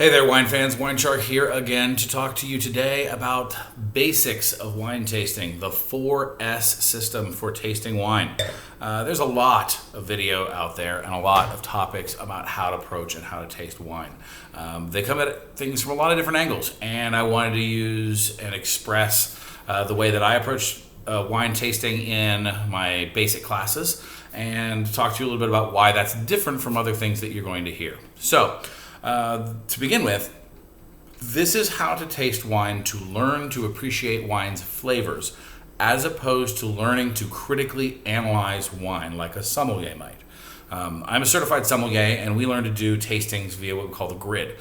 Hey there, wine fans. Wine Shark here again to talk to you today about basics of wine tasting, the 4S system for tasting wine. There's a lot of video out there and a lot of topics about how to approach and how to taste wine. They come at things from a lot of different angles, and I wanted to use and express the way that I approach wine tasting in my basic classes and talk to you a little bit about why that's different from other things that you're going to hear. So, to begin with, this is how to taste wine to learn to appreciate wine's flavors, as opposed to learning to critically analyze wine like a sommelier might. I'm a certified sommelier, and we learn to do tastings via what we call the grid.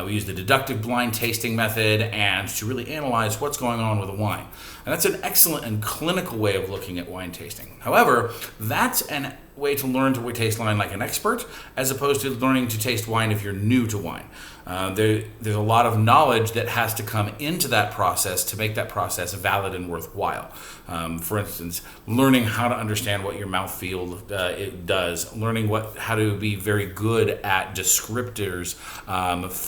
We use the deductive blind tasting method and to really analyze what's going on with a wine. And that's an excellent and clinical way of looking at wine tasting. However, that's an way to learn to taste wine like an expert, as opposed to learning to taste wine if you're new to wine. There's a lot of knowledge that has to come into that process to make that process valid and worthwhile. For instance, learning how to understand what your mouthfeel it does, learning how to be very good at descriptors,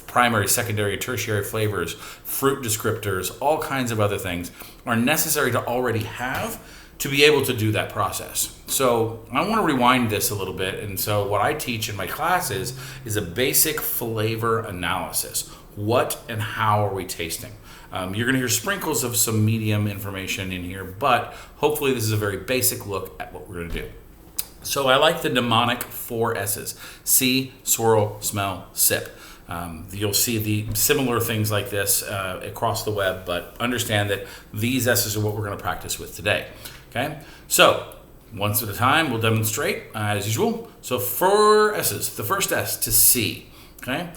primary, secondary, tertiary flavors, fruit descriptors, all kinds of other things are necessary to already have to be able to do that process. So I want to rewind this a little bit, and so what I teach in my classes is a basic flavor analysis. What and how are we tasting? You're going to hear sprinkles of some medium information in here, but hopefully this is a very basic look at what we're going to do. So I like the mnemonic 4 S's: see, swirl, smell, sip. You'll see the similar things like this across the web, but understand that these S's are what we're going to practice with today. Okay, so once at a time, we'll demonstrate as usual. So 4 S's. The first S, to see. Okay,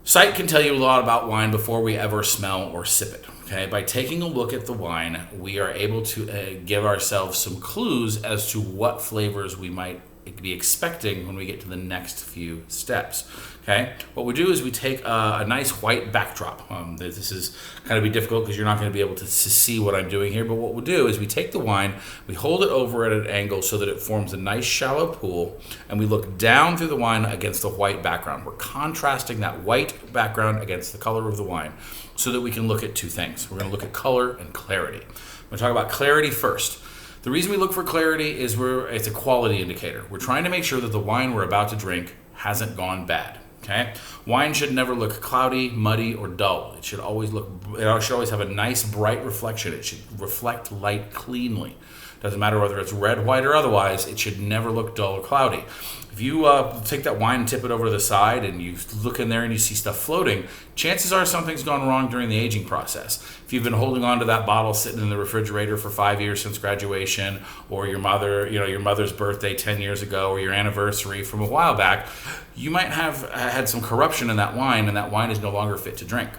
sight can tell you a lot about wine before we ever smell or sip it. Okay, by taking a look at the wine, we are able to give ourselves some clues as to what flavors we might be expecting when we get to the next few steps. Okay, what we do is we take a nice white backdrop. This is kind of be difficult because you're not going to be able to see what I'm doing here, but what we'll do is we take the wine, we hold it over at an angle so that it forms a nice shallow pool, and we look down through the wine against the white background. We're contrasting that white background against the color of the wine so that we can look at two things. We're going to look at color and clarity. I'm going to talk about clarity first. The reason we look for clarity is it's a quality indicator. We're trying to make sure that the wine we're about to drink hasn't gone bad. Okay? Wine should never look cloudy, muddy, or dull. It should always have a nice bright reflection. It should reflect light cleanly. Doesn't matter whether it's red, white, or otherwise, it should never look dull or cloudy. If you take that wine and tip it over to the side and you look in there and you see stuff floating, chances are something's gone wrong during the aging process. If you've been holding on to that bottle sitting in the refrigerator for 5 years since graduation, or your mother's birthday 10 years ago, or your anniversary from a while back, you might have had some corruption in that wine, and that wine is no longer fit to drink.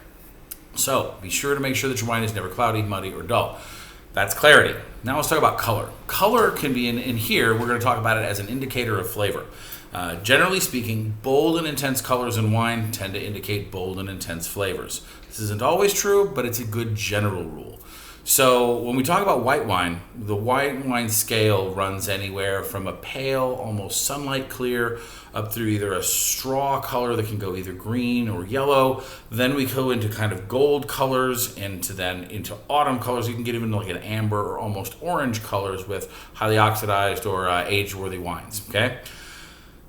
So be sure to make sure that your wine is never cloudy, muddy, or dull. That's clarity. Now let's talk about color. Color can be in here, we're going to talk about it as an indicator of flavor. Generally speaking, bold and intense colors in wine tend to indicate bold and intense flavors. This isn't always true, but it's a good general rule. So when we talk about white wine, the white wine scale runs anywhere from a pale, almost sunlight clear, up through either a straw color that can go either green or yellow. Then we go into kind of gold colors, into autumn colors. You can get even like an amber or almost orange colors with highly oxidized or age-worthy wines. Okay.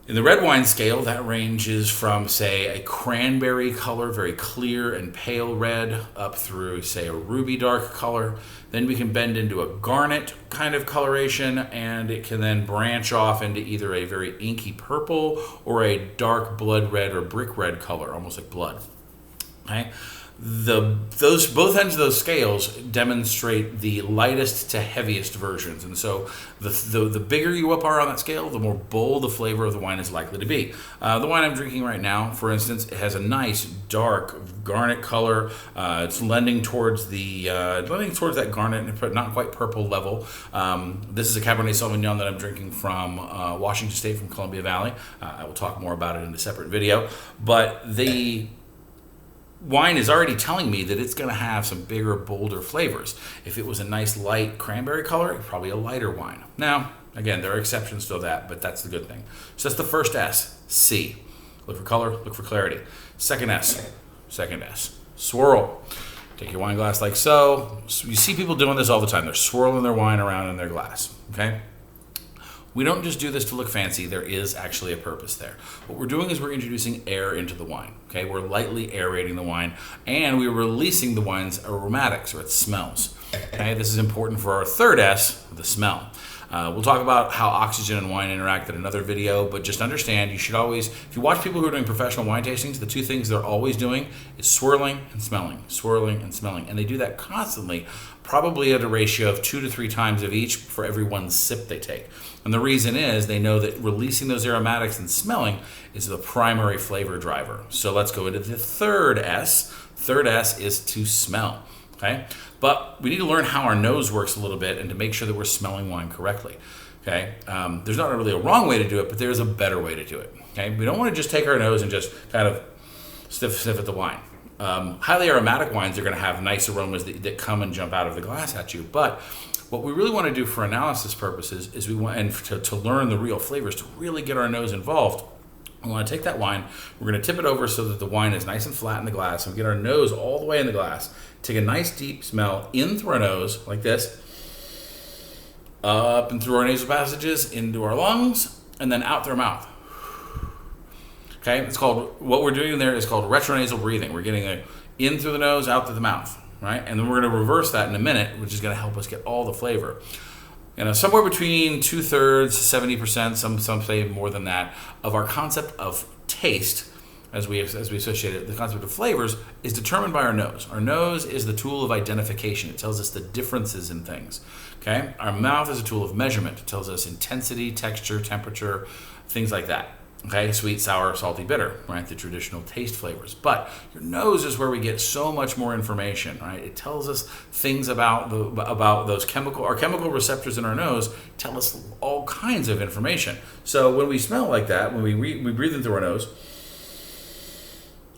In the red wine scale, that ranges from, say, a cranberry color, very clear and pale red, up through, say, a ruby dark color. Then we can bend into a garnet kind of coloration, and it can then branch off into either a very inky purple or a dark blood red or brick red color, almost like blood. Okay? Both ends of those scales demonstrate the lightest to heaviest versions, and so the bigger you up are on that scale, the more bold the flavor of the wine is likely to be. The wine I'm drinking right now, for instance, it has a nice dark garnet color. It's lending towards that garnet, but not quite purple level. This is a Cabernet Sauvignon that I'm drinking from Washington State, from Columbia Valley. I will talk more about it in a separate video, but the wine is already telling me that it's going to have some bigger, bolder flavors. If it was a nice light cranberry color, it's probably a lighter wine. Now, again, there are exceptions to that, but that's the good thing. So that's the first S, see. Look for color, look for clarity. Second S, swirl. Take your wine glass like so. You see people doing this all the time. They're swirling their wine around in their glass, okay? We don't just do this to look fancy. There is actually a purpose there. What we're doing is we're introducing air into the wine, okay? We're lightly aerating the wine, and we're releasing the wine's aromatics, or its smells, okay? This is important for our third S, the smell. We'll talk about how oxygen and wine interact in another video, but just understand you should always, if you watch people who are doing professional wine tastings, the two things they're always doing is swirling and smelling, and they do that constantly, probably at a ratio of 2 to 3 times of each for every one sip they take. And the reason is they know that releasing those aromatics and smelling is the primary flavor driver. So let's go into the third S. Third S is to smell. Okay, but we need to learn how our nose works a little bit and to make sure that we're smelling wine correctly. Okay, there's not really a wrong way to do it, but there's a better way to do it. Okay, we don't want to just take our nose and just kind of sniff at the wine. Highly aromatic wines are going to have nice aromas that come and jump out of the glass at you. But what we really want to do for analysis purposes is we want, and to learn the real flavors, to really get our nose involved. We want to take that wine, we're going to tip it over so that the wine is nice and flat in the glass, and we get our nose all the way in the glass. Take a nice deep smell in through our nose, like this, up and through our nasal passages, into our lungs, and then out through our mouth. Okay, it's called, what we're doing there is called retronasal breathing. We're getting a in through the nose, out through the mouth, right? And then we're going to reverse that in a minute, which is going to help us get all the flavor. Somewhere between 2/3, 70%, some say more than that, of our concept of taste, as we associate it, the concept of flavors, is determined by our nose. Our nose is the tool of identification. It tells us the differences in things. Okay, our mouth is a tool of measurement. It tells us intensity, texture, temperature, things like that. Okay, sweet, sour, salty, bitter, right? The traditional taste flavors. But your nose is where we get so much more information, right? It tells us things about those our chemical receptors in our nose tell us all kinds of information. So when we smell like that, when we breathe in through our nose,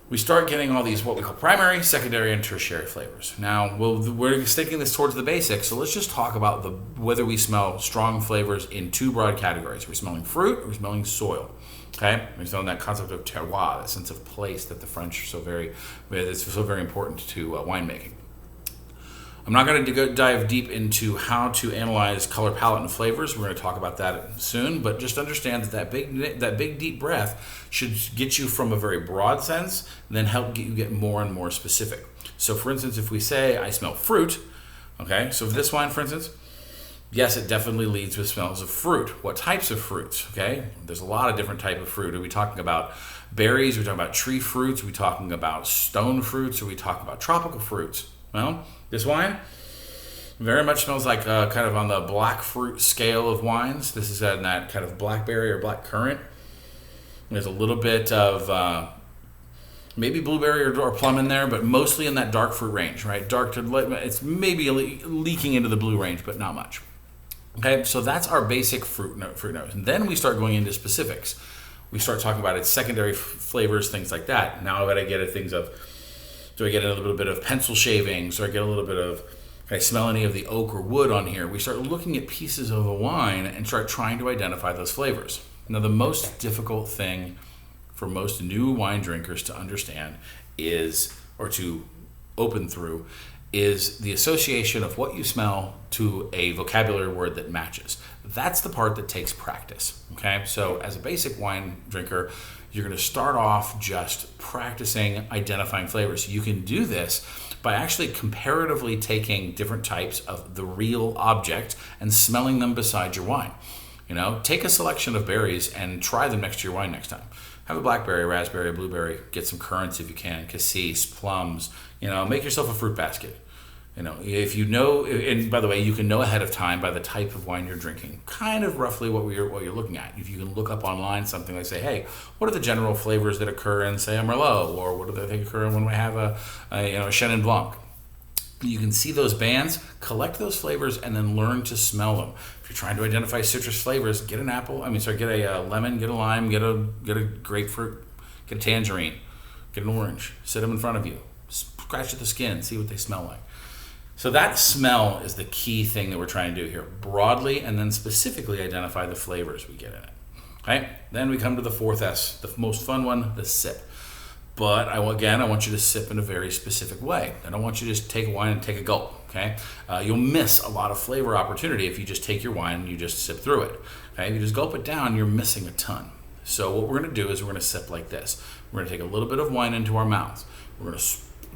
we start getting all these what we call primary, secondary, and tertiary flavors. Now, we're sticking this towards the basics, so let's just talk about whether we smell strong flavors in 2 broad categories. We're smelling fruit, or we're smelling soil. Okay, we're smelling that concept of terroir, that sense of place that the French are it's so very important to winemaking. I'm not going to dive deep into how to analyze color palette and flavors. We're going to talk about that soon, but just understand that big deep breath should get you from a very broad sense and then help you get more and more specific. So for instance, if we say I smell fruit, okay, so this wine, for instance, yes, it definitely leads with smells of fruit. What types of fruits? Okay, there's a lot of different types of fruit. Are we talking about berries? Are we talking about tree fruits? Are we talking about stone fruits? Are we talking about tropical fruits? Well, this wine very much smells like kind of on the black fruit scale of wines. This is in that kind of blackberry or black currant. There's a little bit of maybe blueberry or plum in there, but mostly in that dark fruit range, right? Dark to light. It's maybe leaking into the blue range, but not much. Okay, so that's our basic fruit nose. And then we start going into specifics. We start talking about its secondary flavors, things like that. Now I've got to get at things of, do I get a little bit of pencil shavings? Do I get a little bit of, can I smell any of the oak or wood on here? We start looking at pieces of the wine and start trying to identify those flavors. Now the most difficult thing for most new wine drinkers to understand is, or to open through, is the association of what you smell to a vocabulary word that matches. That's the part that takes practice, okay? So as a basic wine drinker, you're gonna start off just practicing identifying flavors. You can do this by actually comparatively taking different types of the real object and smelling them beside your wine. Take a selection of berries and try them next to your wine next time. Have a blackberry, raspberry, blueberry, get some currants if you can, cassis, plums, make yourself a fruit basket. If you know, and by the way, you can know ahead of time by the type of wine you're drinking, kind of roughly what you're looking at. If you can look up online something like, say, hey, what are the general flavors that occur in, say, a Merlot, or what do they occur in when we have a Chenin Blanc? You can see those bands, collect those flavors, and then learn to smell them. If you're trying to identify citrus flavors, get an apple. Get a lemon, get a lime, get a grapefruit, get a tangerine, get an orange. Sit them in front of you. Scratch at the skin, see what they smell like. So that smell is the key thing that we're trying to do here, broadly and then specifically identify the flavors we get in it. Okay, then we come to the fourth S, the most fun one, the sip. But I want you to sip in a very specific way. I don't want you to just take a wine and take a gulp, okay? You'll miss a lot of flavor opportunity if you just take your wine and you just sip through it, okay? If you just gulp it down, you're missing a ton. So what we're gonna do is we're gonna sip like this. We're gonna take a little bit of wine into our mouths. We're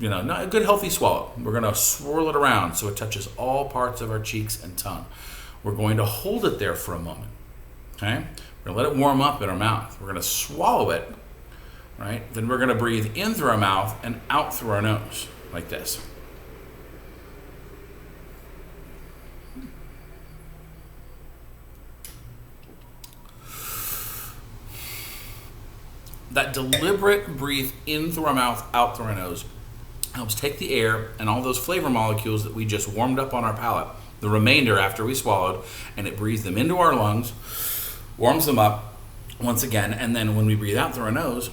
gonna, not a good healthy swallow. We're gonna swirl it around so it touches all parts of our cheeks and tongue. We're going to hold it there for a moment, okay? We're gonna let it warm up in our mouth. We're gonna swallow it, right? Then we're gonna breathe in through our mouth and out through our nose, like this. That deliberate breathe in through our mouth, out through our nose, helps take the air and all those flavor molecules that we just warmed up on our palate, the remainder after we swallowed, and it breathes them into our lungs, warms them up once again, and then when we breathe out through our nose,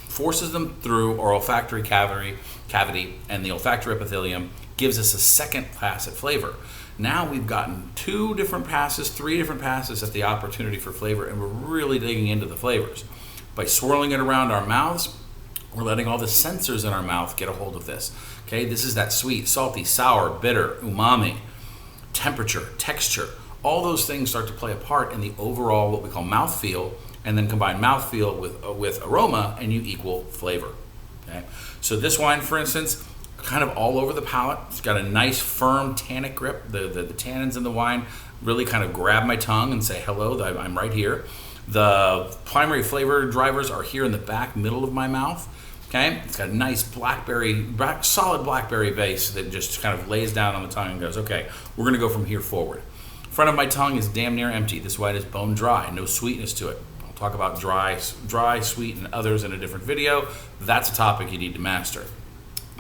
forces them through our olfactory cavity, and the olfactory epithelium gives us a second pass at flavor. Now we've gotten 2 different passes, 3 different passes at the opportunity for flavor, and we're really digging into the flavors. By swirling it around our mouths, we're letting all the sensors in our mouth get a hold of this. Okay, this is that sweet, salty, sour, bitter, umami, temperature, texture. All those things start to play a part in the overall, what we call mouthfeel, and then combine mouthfeel with aroma, and you equal flavor. Okay, so this wine, for instance, kind of all over the palate. It's got a nice, firm tannic grip. The tannins in the wine really kind of grab my tongue and say, hello, I'm right here. The primary flavor drivers are here in the back middle of my mouth. Okay, it's got a nice solid blackberry base that just kind of lays down on the tongue and goes, okay, we're gonna go from here forward. Front of my tongue is damn near empty. This wine is bone dry, no sweetness to it. I'll talk about dry, sweet, and others in a different video. That's a topic you need to master.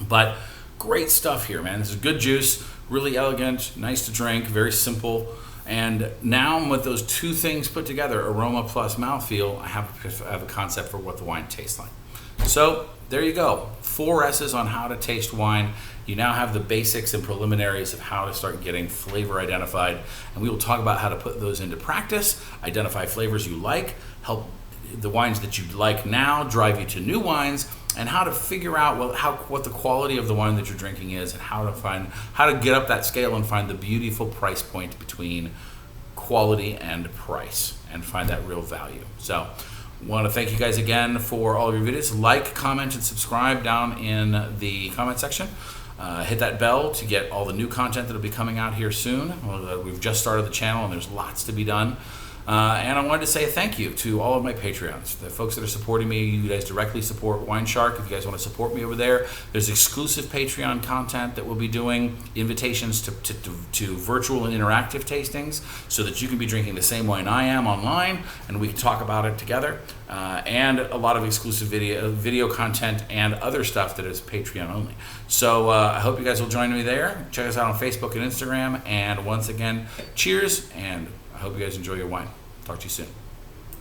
But great stuff here, man. This is good juice, really elegant, nice to drink, very simple. And now with those 2 things put together, aroma plus mouthfeel, I have a concept for what the wine tastes like. So there you go, 4 S's on how to taste wine. You now have the basics and preliminaries of how to start getting flavor identified. And we will talk about how to put those into practice, identify flavors you like, help the wines that you like now drive you to new wines, and how to figure out what the quality of the wine that you're drinking is, and how to get up that scale and find the beautiful price point between quality and price, and find that real value. So I want to thank you guys again for all of your videos. Like, comment, and subscribe down in the comment section. Hit that bell to get all the new content that will be coming out here soon. We've just started the channel and there's lots to be done. And I wanted to say thank you to all of my Patreons, the folks that are supporting me. You guys directly support Wine Shark. If you guys want to support me over there, there's exclusive Patreon content that we'll be doing, invitations to virtual and interactive tastings, so that you can be drinking the same wine I am online, and we can talk about it together. And a lot of exclusive video content and other stuff that is Patreon only. So I hope you guys will join me there. Check us out on Facebook and Instagram. And once again, cheers, and I hope you guys enjoy your wine. Talk to you soon.